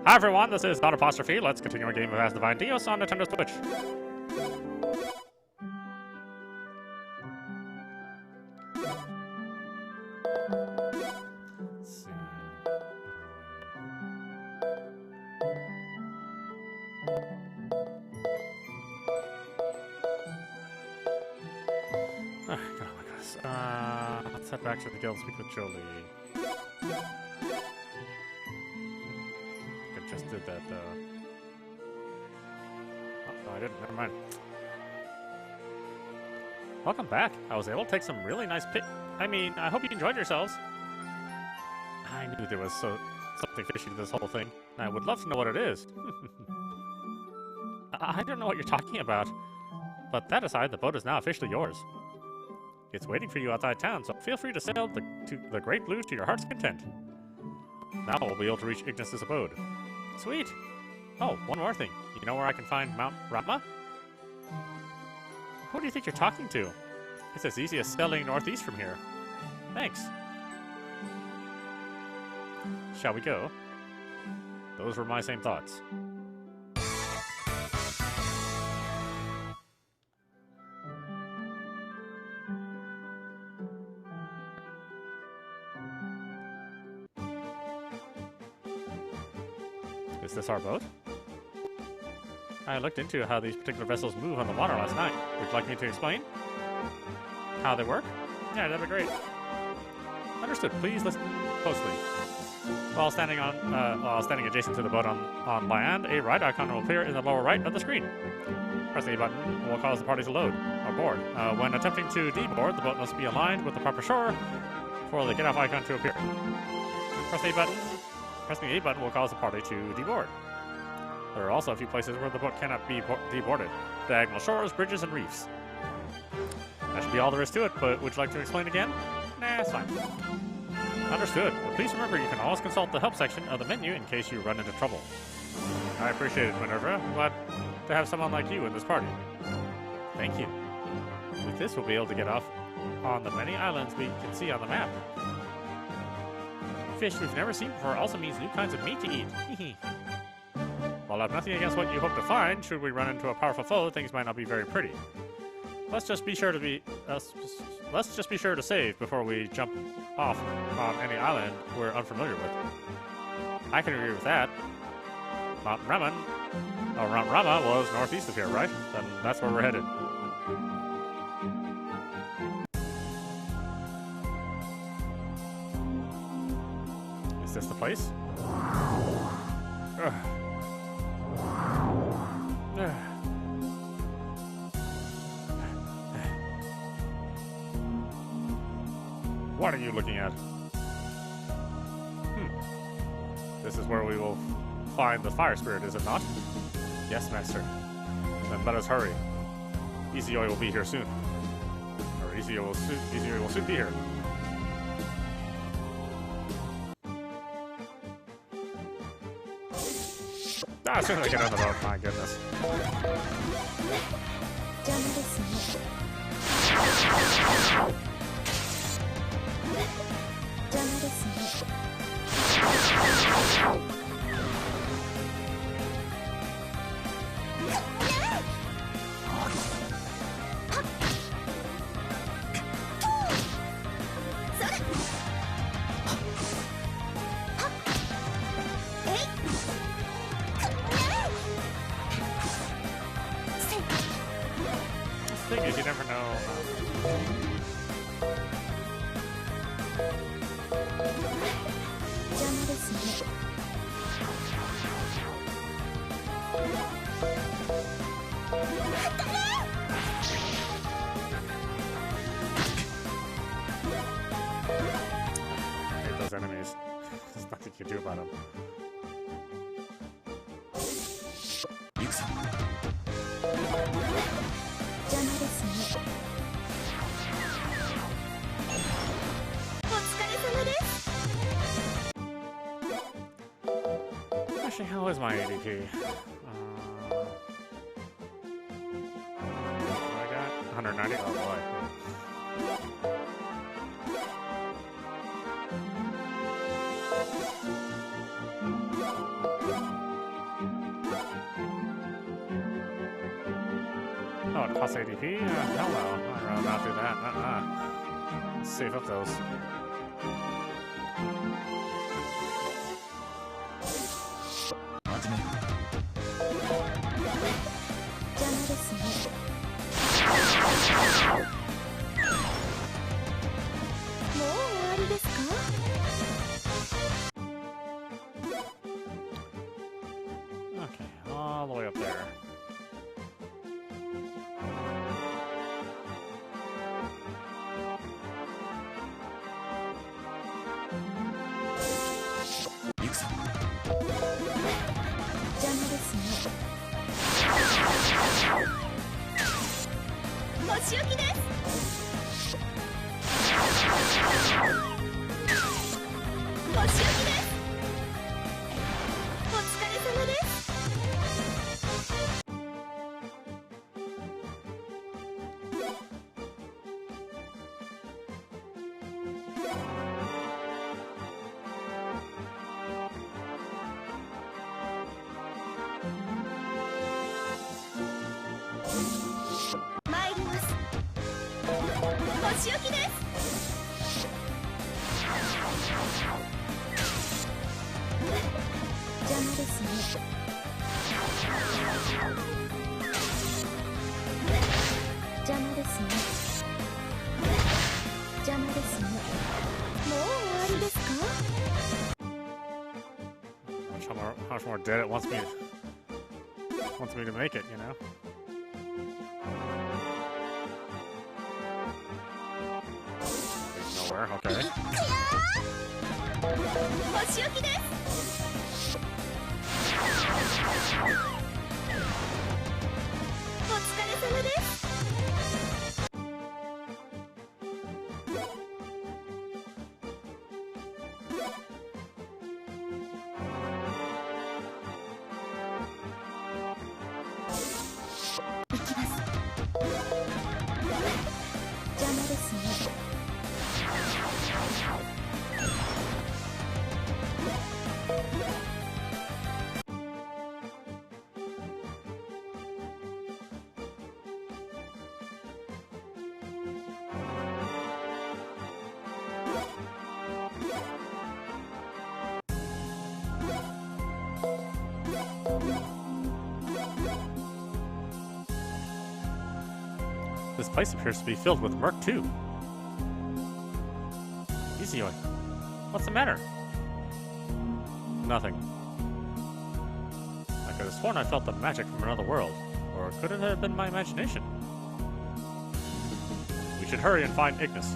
Hi everyone, this is audap. Let's continue our game of Asdivine Dios on Nintendo Switch. Let's see. Let's head back to the guild and speak with Jolie. I just did that, Oh, I didn't. Never mind. Welcome back. I was able to take some really niss I hope you enjoyed yourselves. I knew there was something fishy to this whole thing, and I would love to know what it is. I don't know what you're talking about. But that aside, the boat is now officially yours. It's waiting for you outside town, so feel free to sail to the Great Blue to your heart's content. Now we'll be able to reach Ignis's abode. Sweet! Oh, one more thing. You know where I can find Mount Rama? Who do you think you're talking to? It's as easy as sailing northeast from here. Thanks. Shall we go? Those were my same thoughts. Is this our boat? I looked into how these particular vessels move on the water last night. Would you like me to explain how they work? Yeah, that'd be great. Understood. Please listen closely. While standing adjacent to the boat on land, a right icon will appear in the lower right of the screen. Pressing a button will cause the party to load aboard. When attempting to deboard, the boat must be aligned with the proper shore for the get off icon to appear. Pressing the A button will cause the party to deboard. There are also a few places where the boat cannot be deboarded. Diagonal shores, bridges, and reefs. That should be all there is to it, but would you like to explain again? Nah, it's fine. Understood. But please remember you can always consult the help section of the menu in case you run into trouble. I appreciate it, Minerva. I'm glad to have someone like you in this party. Thank you. With this, we'll be able to get off on the many islands we can see on the map. Fish we've never seen before also means new kinds of meat to eat. While I have nothing against what you hope to find, should we run into a powerful foe, things might not be very pretty. Let's just be sure to save before we jump off on any island we're unfamiliar with. I can agree with that. Mount Rama was northeast of here, right? Then that's where we're headed. Is this the place? What are you looking at? This is where we will find the fire spirit, is it not? Yes, master. Then let us hurry. Izayoi will be here soon. Or Izayoi will soon be here. As soon as I get on the boat, my goodness. The thing is, you never know. I hate those enemies. There's nothing you can do about them. Actually, how is my ADP? What I got? 190? Oh boy. Oh, it costs ADP? Hell no. I'd rather not do that. Let's save up those. Okay, all the way up there. How much more dead it wants me to make it, you know? There's nowhere, okay. This place appears to be filled with murk too. Izayoi, what's the matter? Nothing. I could have sworn I felt the magic from another world, or could it have been my imagination? We should hurry and find Ignis.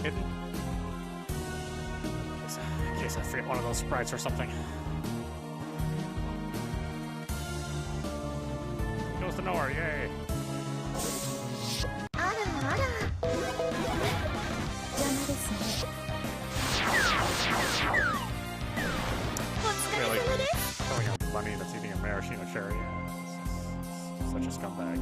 Hidden? In case I forget one of those sprites or something. Goes to nowhere, yay! Really? Throwing out money that's eating a maraschino cherry. Yeah, such a scumbag.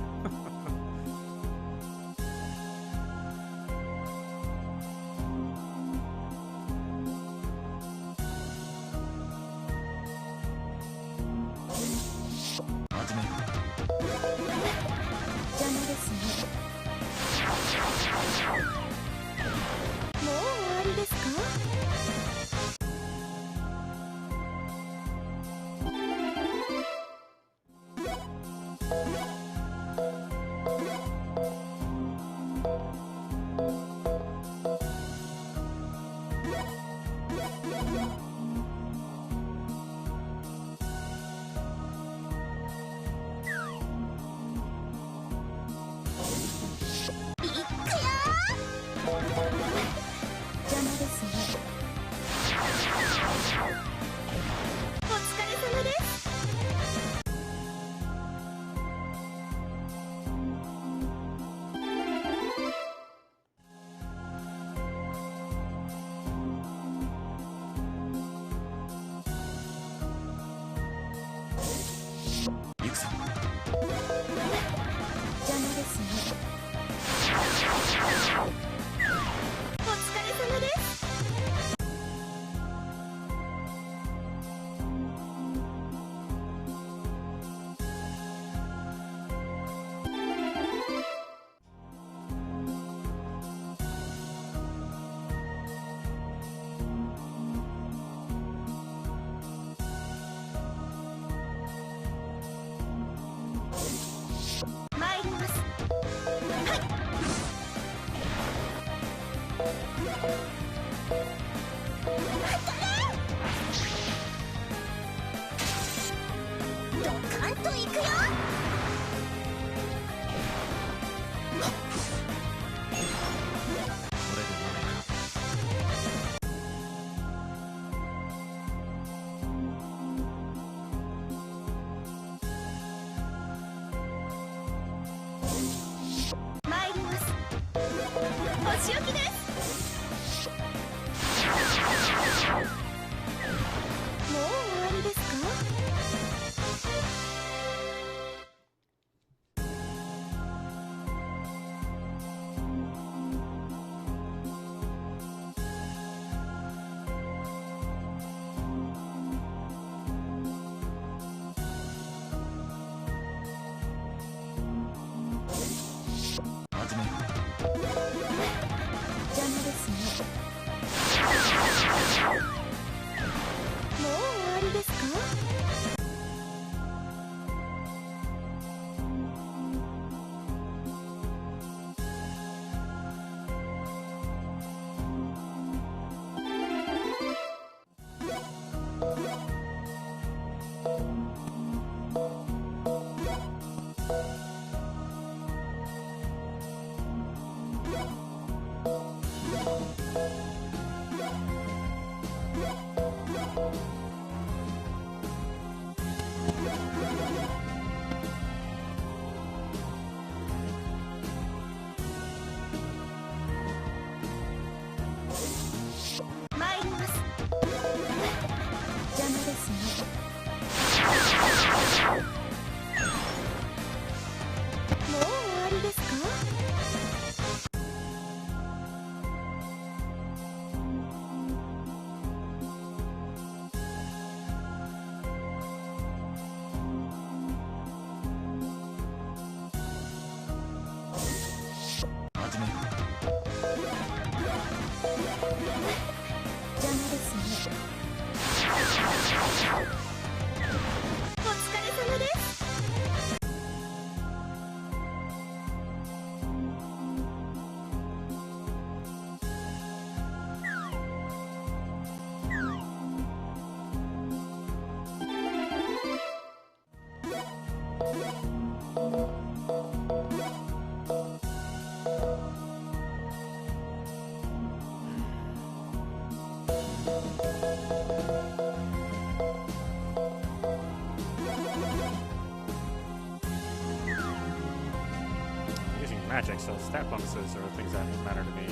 Magic, so stat bonuses are things that matter to me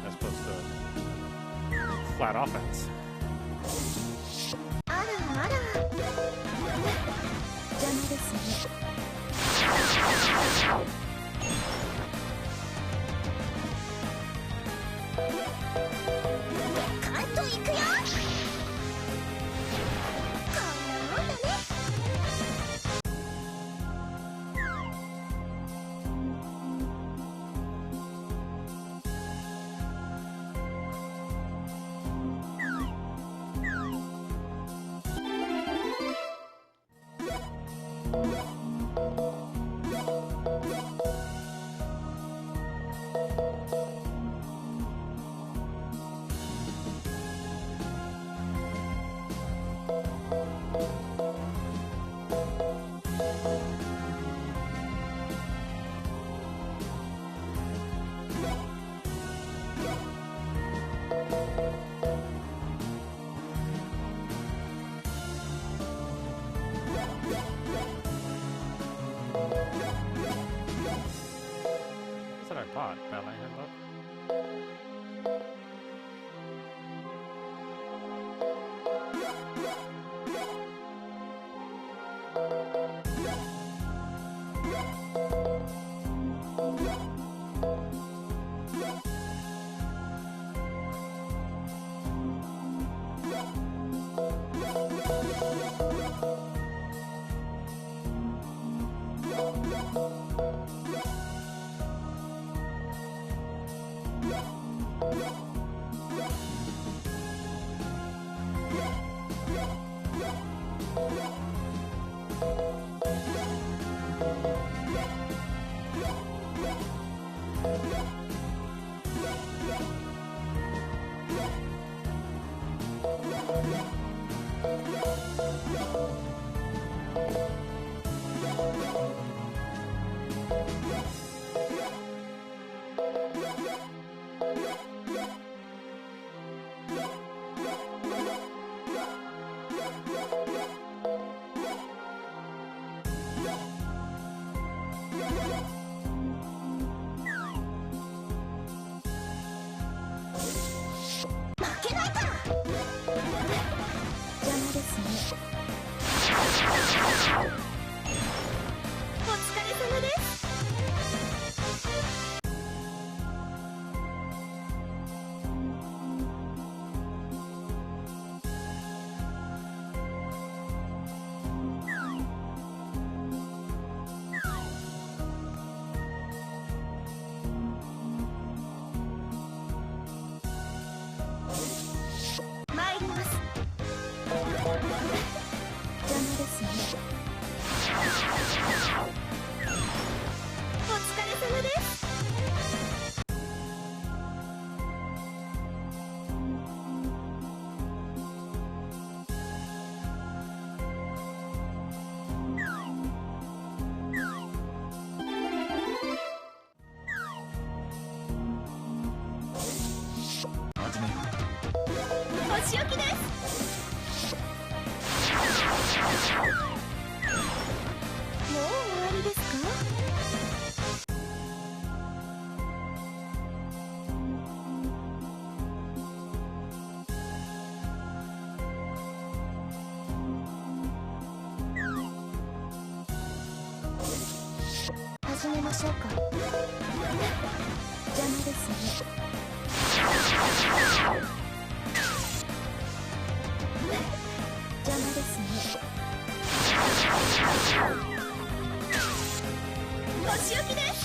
as opposed to flat offense. Bot, Ballet Handbook. お仕置きです。もう終わりですか？始めましょうか。邪魔ですね。邪魔ですね。お仕置きです。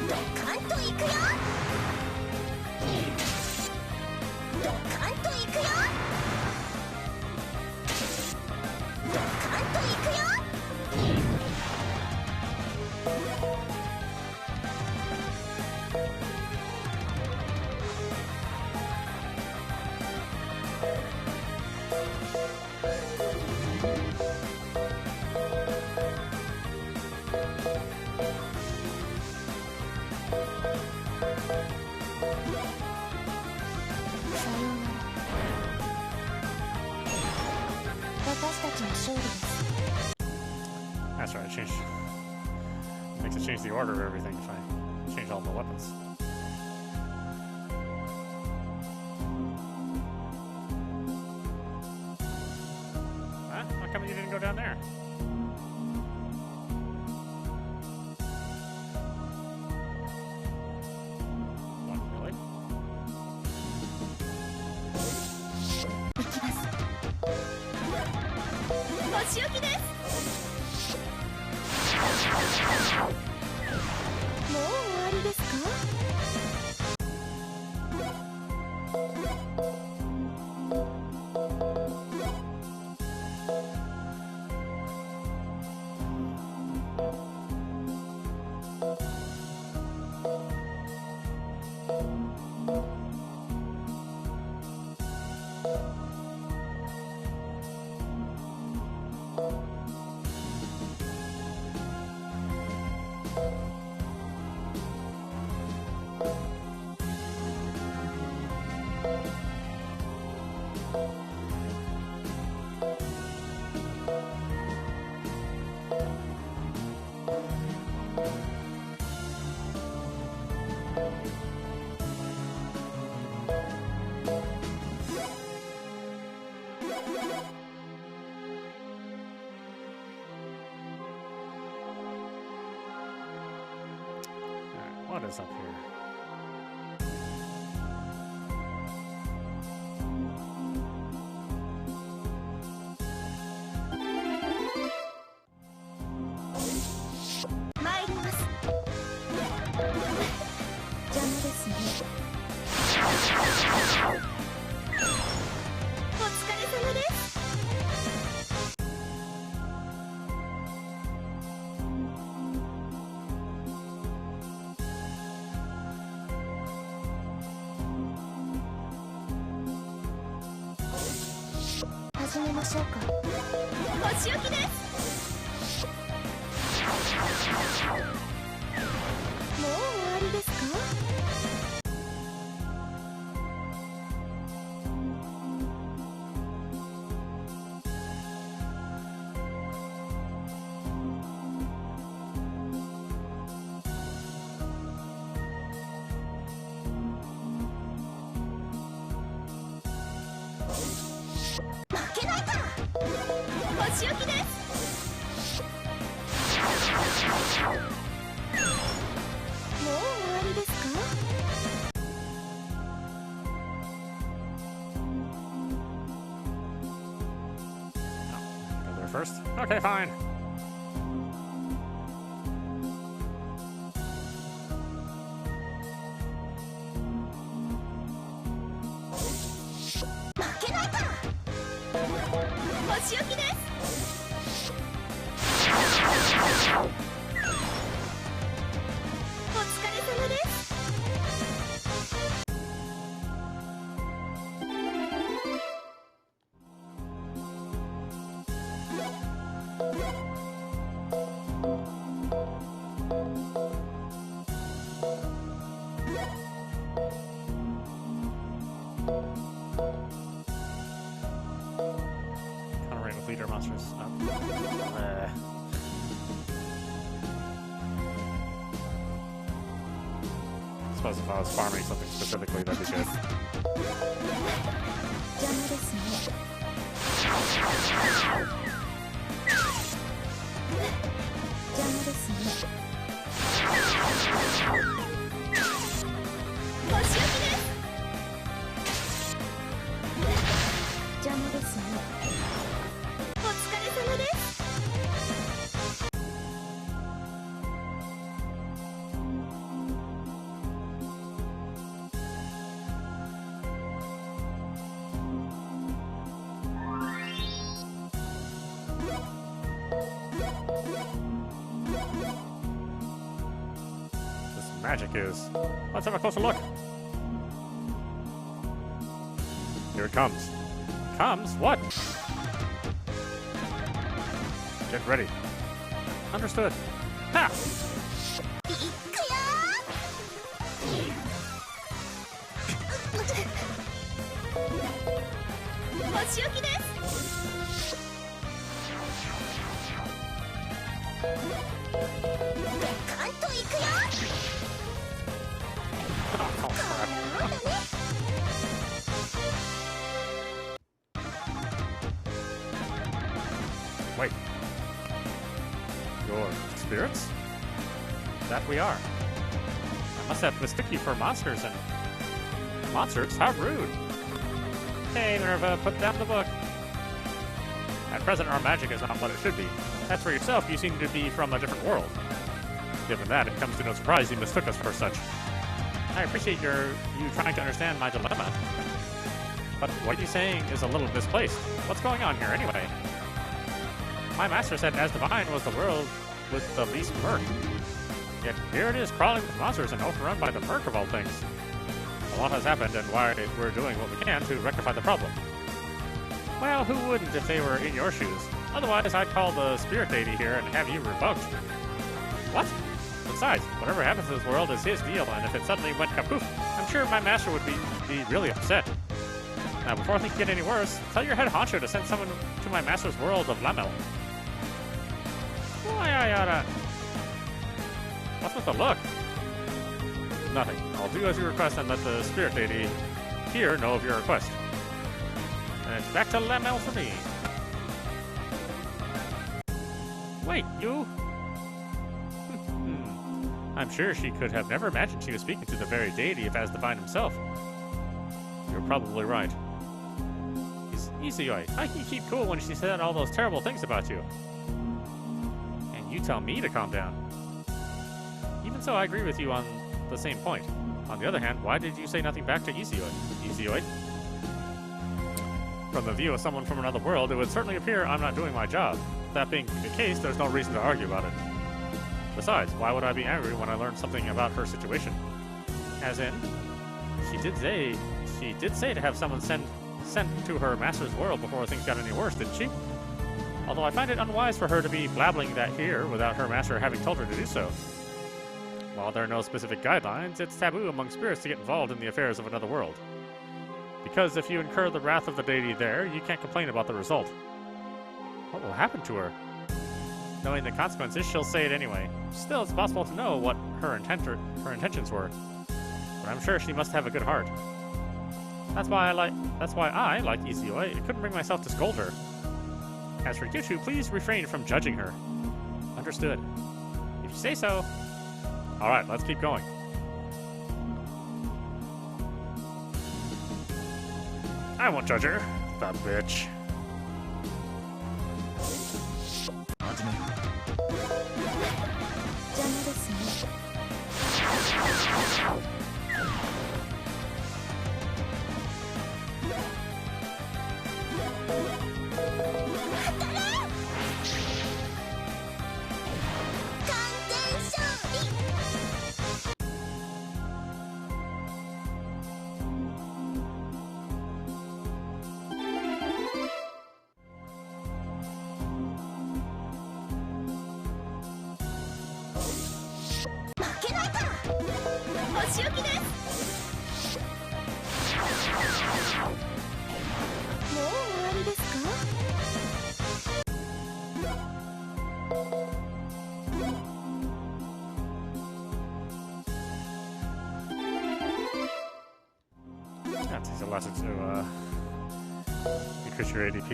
ドカンといくよ。ドカンといくよ。ドカンといくよ。That's right, change. Makes it change the order of everything if I change all the weapons. Huh? How come you didn't go down there? What, really? 行きます。お仕置きです。もう終わりですか？What is up here? ましょうか。お仕置きです。もう終わりですか？負けないから。お仕置きです。もう終わりですか？ Go there first. Okay, fine. 負けないから。お仕置きです。お疲れ様です。Counter with leader monsters. I suppose if I was farming something specifically, that'd be good. 邪魔ですね。邪魔ですね。お仕置きです。邪魔ですね。お疲れ様です。This magic is. Let's have a closer look. Here it comes. Comes? What? Get ready. Understood. Ha! いくよー。お仕置きです。ドカンといくよ。 Oh, crap. なんだね。 Wait. Your spirits? That we are. I must have mistook you for monsters and... Monsters? How rude! Hey, Minerva, put down the book. At present, our magic is not what it should be. As for yourself, you seem to be from a different world. Given that, it comes to no surprise you mistook us for such. I appreciate you trying to understand my dilemma. But what you're saying is a little misplaced. What's going on here, anyway? My master said Asdivine was the world with the least murk. Yet here it is crawling with monsters and overrun by the murk of all things. A lot has happened and why we're doing what we can to rectify the problem. Well, who wouldn't if they were in your shoes? Otherwise, I'd call the spirit deity here and have you revoked. What? Besides, whatever happens to this world is his deal, and if it suddenly went kapoof, I'm sure my master would be really upset. Now, before things get any worse, tell your head honcho to send someone to my master's world of Lamel. What's with the look? Nothing. I'll do as you request and let the spirit deity here know of your request. And it's back to Lamel for me. Wait, you? I'm sure she could have never imagined she was speaking to the very deity of Asdivine himself. You're probably right. Izayoi, how can you keep cool when she said all those terrible things about you? And you tell me to calm down. Even so, I agree with you on the same point. On the other hand, why did you say nothing back to Izayoi? Izayoi? From the view of someone from another world, it would certainly appear I'm not doing my job. That being the case, there's no reason to argue about it. Besides, why would I be angry when I learned something about her situation? As in, she did say to have someone send sent to her master's world before things got any worse, didn't she? Although I find it unwise for her to be blabbling that here without her master having told her to do so. While there are no specific guidelines, it's taboo among spirits to get involved in the affairs of another world. Because if you incur the wrath of the deity there, you can't complain about the result. What will happen to her? Knowing the consequences, she'll say it anyway. Still, it's possible to know what her intentions were. But I'm sure she must have a good heart. That's why I, like Izayoi, I couldn't bring myself to scold her. As for Kyushu, please refrain from judging her. Understood. If you say so. Alright, let's keep going. I won't judge her, that bitch. That takes a lesson to increase your ADP.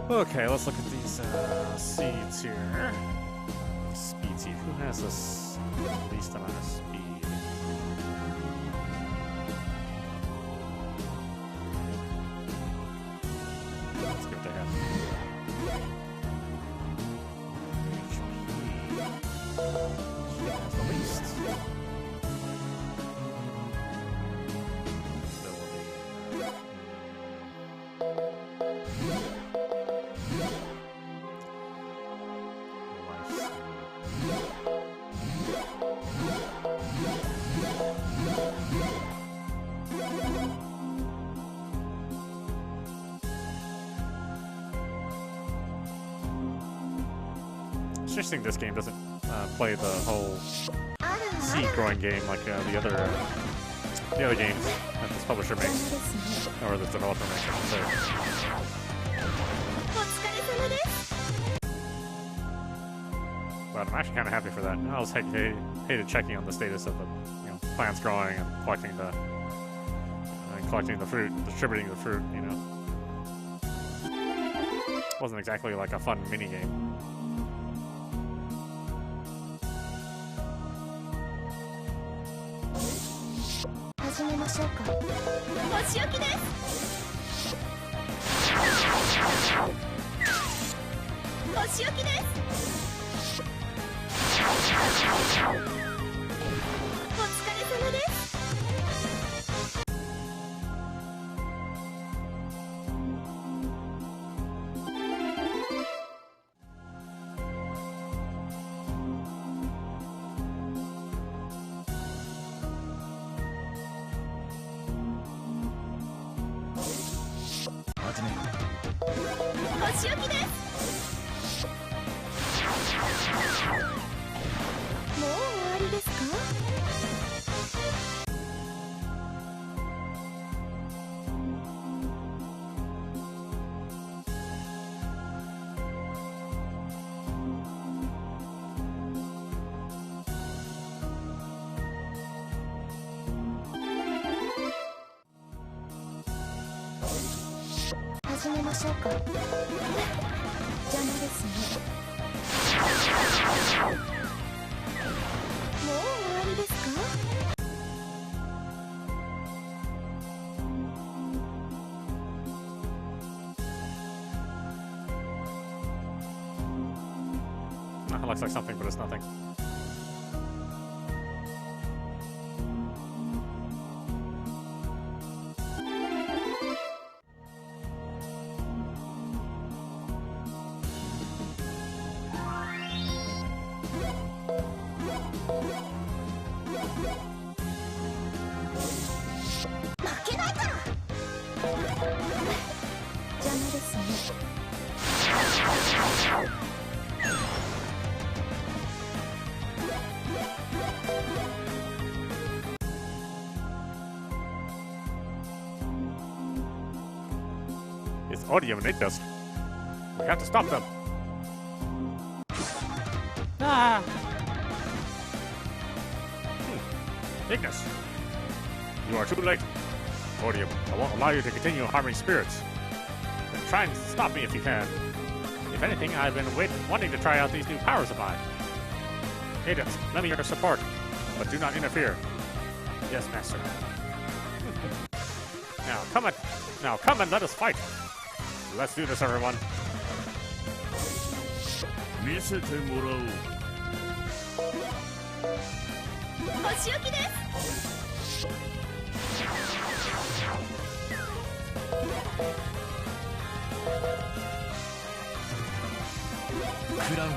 Okay, let's look at these seeds here. Speed seed. Who has this least amount of speed? Let's give it to him. He has the least. It's interesting this game doesn't play the whole seed growing game like the other games that this publisher makes, or this developer makes, I should say. But I'm actually kind of happy for that. I was hated checking on the status of the plants growing and collecting the fruit, distributing the fruit. Wasn't exactly like a fun mini game. It looks like something, but it's nothing. 邪魔ですね。It's audio and dust. We have to stop them. Ah! Ignis, you are too late. Odium, I won't allow you to continue harming spirits. Then try and stop me if you can. If anything, I've been wanting to try out these new powers of mine. Agents, lend me your support, but do not interfere. Yes, Master. Now come and let us fight. Let's do this, everyone. 見せてもらおう。お仕置きです。クラウン。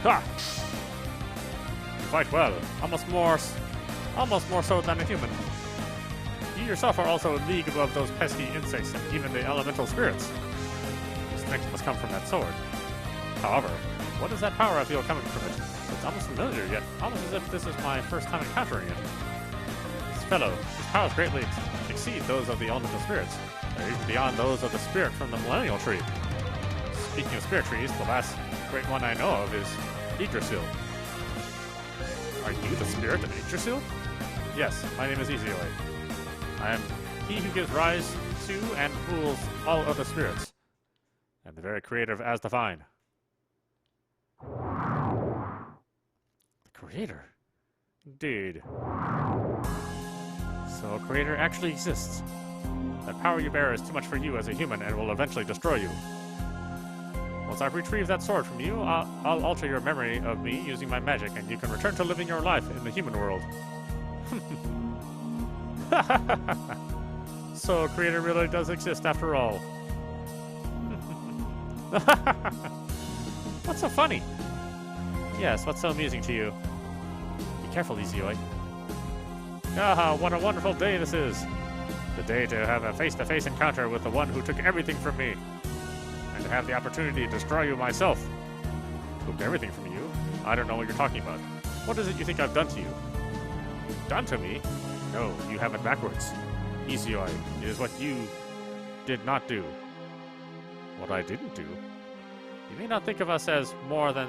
Ha! You fight well, almost more so than a human. You yourself are also a league above those pesky insects and even the elemental spirits. Your strength must come from that sword. However, what is that power I feel coming from it? It's almost familiar, yet almost as if this is my first time encountering it. This powers greatly exceed those of the elemental spirits. They're even beyond those of the spirit from the millennial tree. Speaking of spirit trees, the last great one I know of is Yggdrasil. Are you the spirit of Yggdrasil? Yes, my name is Izayoi. I am he who gives rise to and rules all other spirits, and the very creator of Asdivine. The creator? Indeed. So a creator actually exists. That power you bear is too much for you as a human and will eventually destroy you. Once I retrieve that sword from you, I'll alter your memory of me using my magic, and you can return to living your life in the human world. So, Creator really does exist after all. What's so funny? Yes, what's so amusing to you? Be careful, Izayoi. Ah, what a wonderful day this is! The day to have a face-to-face encounter with the one who took everything from me. And to have the opportunity to destroy you myself. Took everything from you? I don't know what you're talking about. What is it you think I've done to you? Done to me? No, you have it backwards. Izayoi, it is what you did not do. What I didn't do? You may not think of us as more than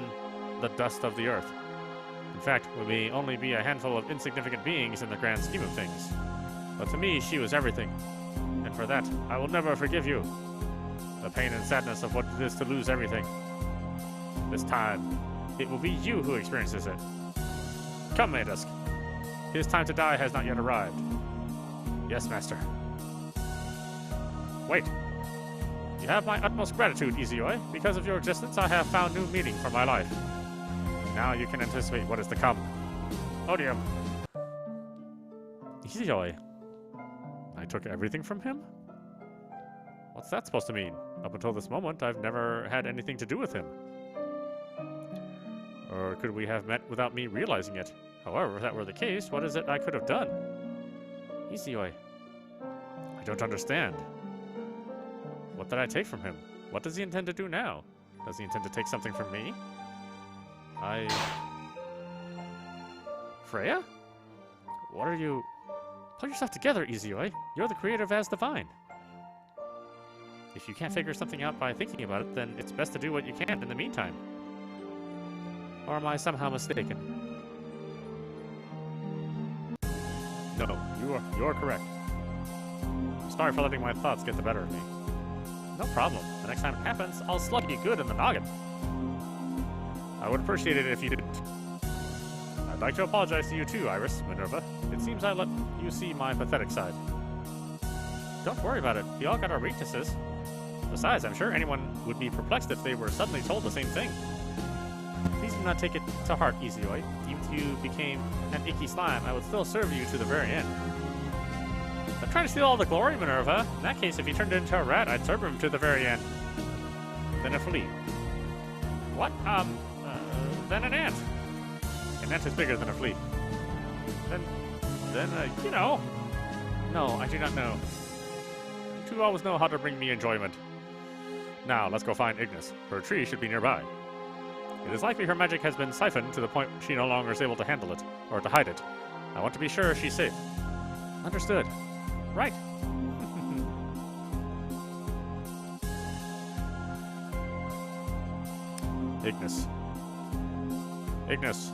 the dust of the earth. In fact, we may only be a handful of insignificant beings in the grand scheme of things. But to me, she was everything. And for that, I will never forgive you. The pain and sadness of what it is to lose everything. This time, it will be you who experiences it. Come, Maydusk. His time to die has not yet arrived. Yes, Master. Wait. You have my utmost gratitude, Izayoi. Because of your existence, I have found new meaning for my life. Now you can anticipate what is to come. Odium. Izayoi. I took everything from him? What's that supposed to mean? Up until this moment, I've never had anything to do with him. Or could we have met without me realizing it? However, if that were the case, what is it I could have done? Izayoi. I don't understand. What did I take from him? What does he intend to do now? Does he intend to take something from me? Freya? What are you... Pull yourself together, Izayoi. You're the creator of Asdivine. If you can't figure something out by thinking about it, then it's best to do what you can in the meantime. Or am I somehow mistaken? No, you're correct. Sorry for letting my thoughts get the better of me. No problem. The next time it happens, I'll slug you good in the noggin. I would appreciate it if you didn't. I'd like to apologize to you too, Iris, Minerva. It seems I let you see my pathetic side. Don't worry about it. We all got our weaknesses. Besides, I'm sure anyone would be perplexed if they were suddenly told the same thing. Please not take it to heart, Izayoi. Even if you became an icky slime, I would still serve you to the very end. I'm trying to steal all the glory, Minerva. In that case, if you turned into a rat, I'd serve him to the very end. Then a flea. What? Then an ant. An ant is bigger than a flea. Then, you know. No, I do not know. You two always know how to bring me enjoyment. Now, let's go find Ignis. Her tree should be nearby. It is likely her magic has been siphoned to the point she no longer is able to handle it, or to hide it. I want to be sure she's safe. Understood. Right. Ignis. Ignis.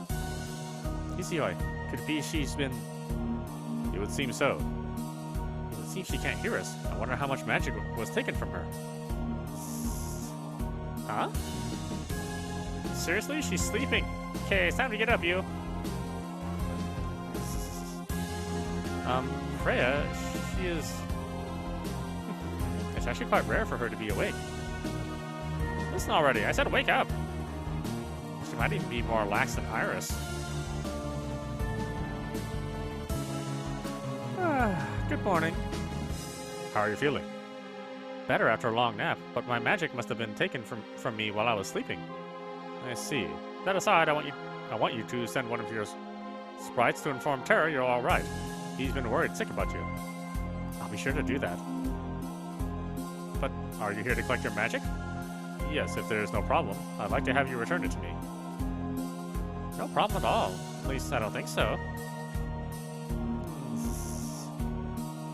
Izayoi. Could it be she's been... It would seem so. It would seem she can't hear us. I wonder how much magic was taken from her. Huh? Seriously? She's sleeping. Okay, it's time to get up, you. Freya, she is... It's actually quite rare for her to be awake. Listen already, I said wake up. She might even be more lax than Iris. Good morning. How are you feeling? Better after a long nap, but my magic must have been taken from me while I was sleeping. I see. That aside, I want you to send one of your sprites to inform Terra you're all right. He's been worried sick about you. I'll be sure to do that. But are you here to collect your magic? Yes, if there's no problem. I'd like to have you return it to me. No problem at all. At least I don't think so.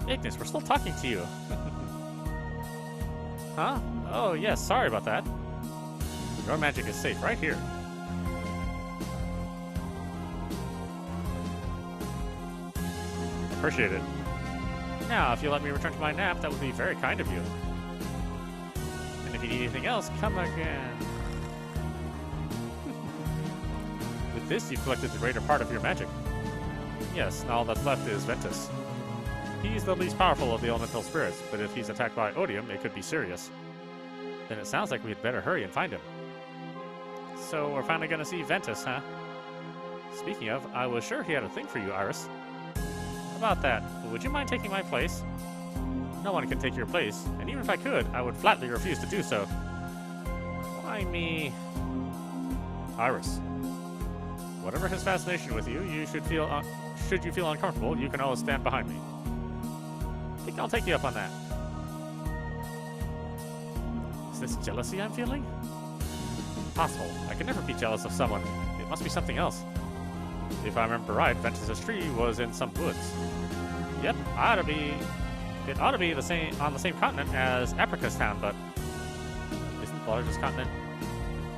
Ignis, we're still talking to you. Huh? Oh, yes, sorry about that. Your magic is safe right here. Appreciate it. Now, if you let me return to my nap, that would be very kind of you. And if you need anything else, come again. With this, you've collected the greater part of your magic. Yes, and all that's left is Ventus. He's the least powerful of the elemental spirits, but if he's attacked by Odium, it could be serious. Then it sounds like we'd better hurry and find him. So we're finally gonna see Ventus, huh? Speaking of, I was sure he had a thing for you, Iris. About that, would you mind taking my place? No one can take your place, and even if I could, I would flatly refuse to do so. Why me? Iris. Whatever his fascination with you, should you feel uncomfortable, you can always stand behind me. I think I'll take you up on that. Is this jealousy I'm feeling? Possible. I can never be jealous of someone. It must be something else. If I remember right, Ventus's tree was in some woods. Yep, it ought to be on the same continent as Apricus Town, but isn't the largest continent?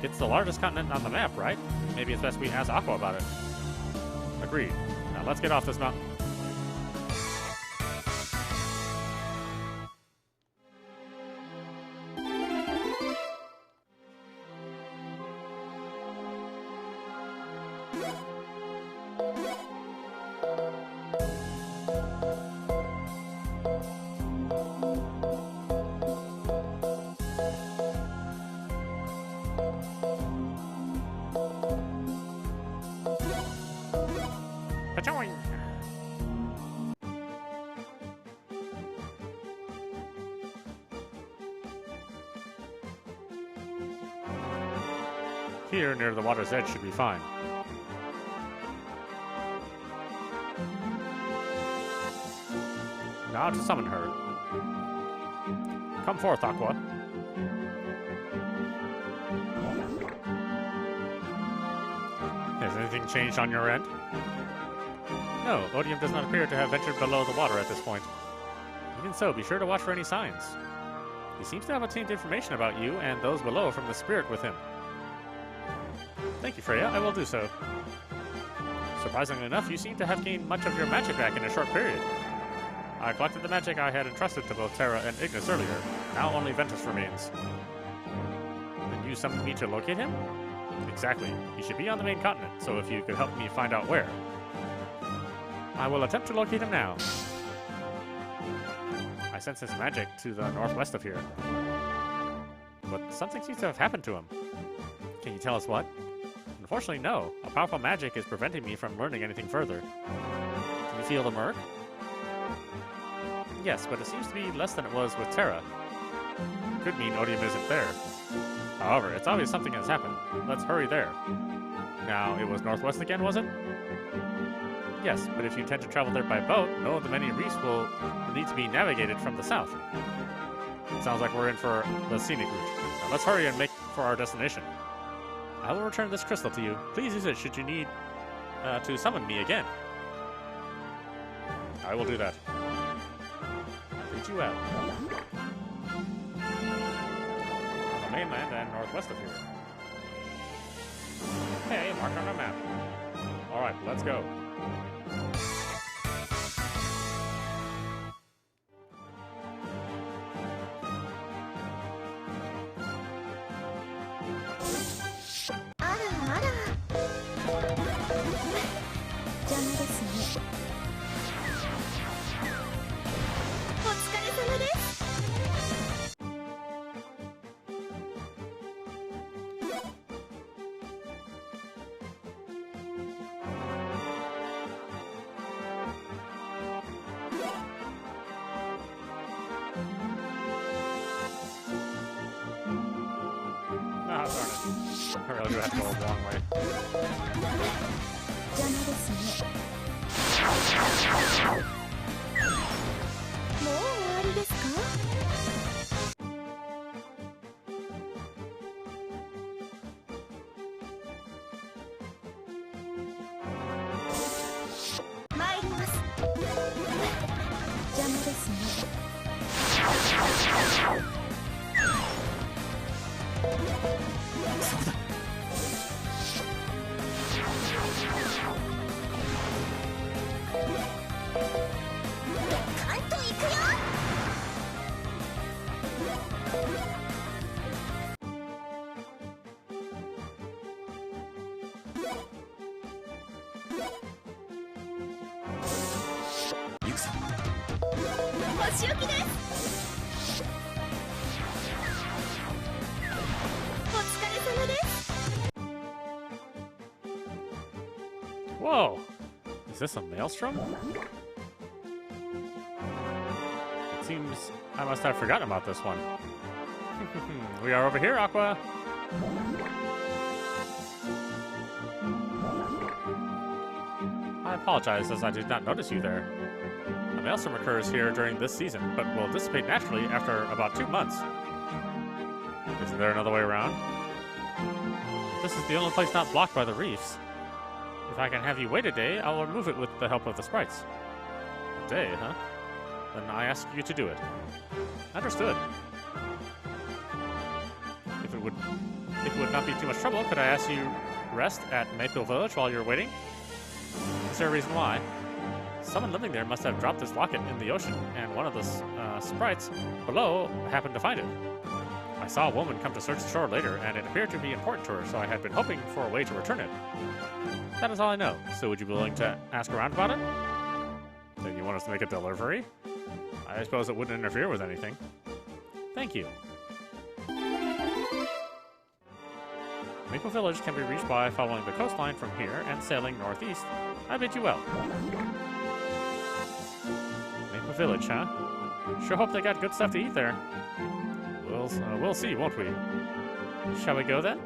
It's the largest continent on the map, right? Maybe it's best we ask Aqua about it. Agreed. Now let's get off this mountain. Here, near the water's edge, should be fine. Now to summon her. Come forth, Aqua. Has anything changed on your end? No, Odium does not appear to have ventured below the water at this point. Even so, be sure to watch for any signs. He seems to have obtained information about you and those below from the spirit with him. Thank you, Freya. I will do so. Surprisingly enough, you seem to have gained much of your magic back in a short period. I collected the magic I had entrusted to both Terra and Ignis earlier. Now only Ventus remains. Then you summoned me to locate him? Exactly. He should be on the main continent, so if you could help me find out where. I will attempt to locate him now. I sense his magic to the northwest of here. But something seems to have happened to him. Can you tell us what? Unfortunately, no. A powerful magic is preventing me from learning anything further. Can you feel the murk? Yes, but it seems to be less than it was with Terra. Could mean Odium isn't there. However, it's obvious something has happened. Let's hurry there. Now, it was northwest again, was it? Yes, but if you intend to travel there by boat, no of the many reefs will need to be navigated from the south. It sounds like we're in for the scenic route. Now let's hurry and make for our destination. I will return this crystal to you. Please use it should you need to summon me again. I will do that. I bid you well. On the mainland and northwest of here. Hey, marked on our map. Alright, let's go. Ah, darn it. I really do have to go a long way. Whoa! Is this a maelstrom? It seems I must have forgotten about this one. We are over here, Aqua! I apologize as I did not notice you there. A maelstrom occurs here during this season, but will dissipate naturally after about 2 months. Isn't there another way around? This is the only place not blocked by the reefs. If I can have you wait a day, I will remove it with the help of the sprites. A day, huh? Then I ask you to do it. Understood. If it would not be too much trouble, could I ask you rest at Maple Village while you're waiting? Is there a reason why? Someone living there must have dropped this locket in the ocean, and one of the sprites below happened to find it. I saw a woman come to search the shore later, and it appeared to be important to her, so I had been hoping for a way to return it. That is all I know. So would you be willing to ask around about it? Then you want us to make a delivery? I suppose it wouldn't interfere with anything. Thank you. Maple Village can be reached by following the coastline from here and sailing northeast. I bid you well. Maple Village, huh? Sure hope they got good stuff to eat there. We'll see, won't we? Shall we go then?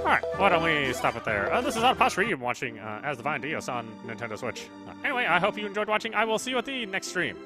Alright, why don't we stop it there? This is audap. You're watching Asdivine Dios on Nintendo Switch. Anyway, I hope you enjoyed watching. I will see you at the next stream.